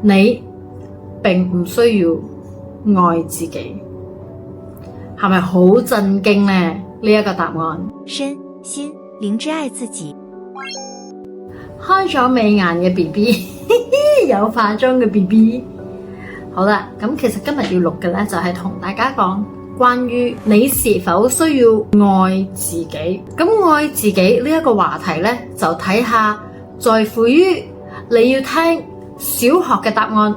你並唔需要愛自己。係咪好震驚呢？呢一個答案。身心靈之愛自己。開咗美顏嘅 BB， 有化妝嘅 BB。好啦，咁其實今日要錄嘅呢，就係同大家講關於你是否需要愛自己。咁愛自己呢一個話題呢，就睇下在乎於你要聽小學嘅答案、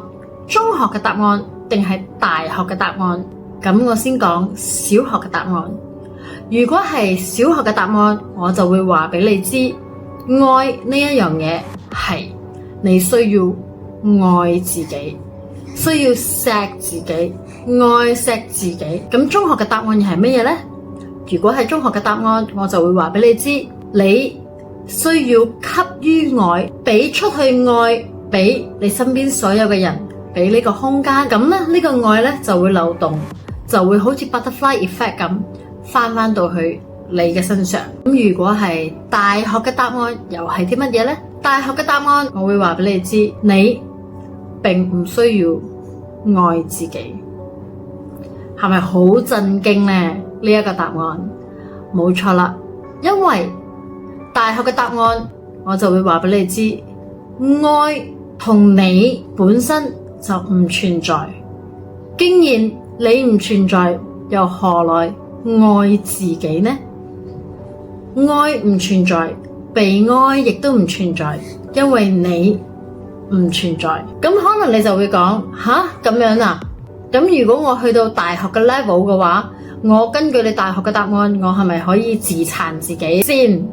中學嘅答案，定係大學嘅答案。咁我先講小學嘅答案。如果係小學嘅答案，我就會話俾你知，愛呢一樣嘢係你需要愛自己，需要錫自己，愛錫自己。咁中學嘅答案又係乜嘢呢？如果係中學嘅答案，我就會話俾你知，你需要給予愛，俾出去愛，俾你身邊所有嘅人，俾呢個空間。咁咧呢個愛咧就會流動，就會好似 butterfly effect 咁翻到去你嘅身上。咁如果係大學嘅答案，又係啲乜嘢呢？大學嘅答案我會話俾你知，你並唔需要愛自己。係咪好震驚呢？呢一個答案冇錯啦，因為大學嘅答案我就會話俾你知，愛同你本身就唔存在。既然你唔存在，又何來愛自己呢？愛唔存在，被愛亦都唔存在，因為你唔存在。咁可能你就會講，吓，咁樣啊？咁如果我去到大學嘅 level 嘅話，我根據你大學嘅答案，我係咪可以自殘自己先？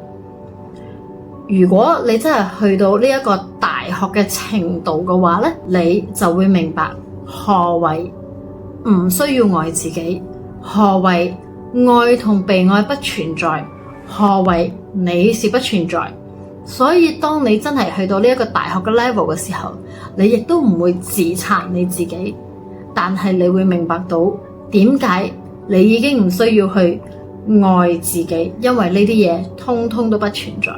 如果你真係去到呢一個大學嘅程度嘅話呢，你就會明白何為唔需要愛自己，何為愛同被愛不存在，何為你是不存在。所以當你真係去到呢一個大學嘅 level 嘅時候，你亦都唔會自殘你自己，但係你會明白到點解你已經唔需要去愛自己，因為呢啲嘢通通都不存在。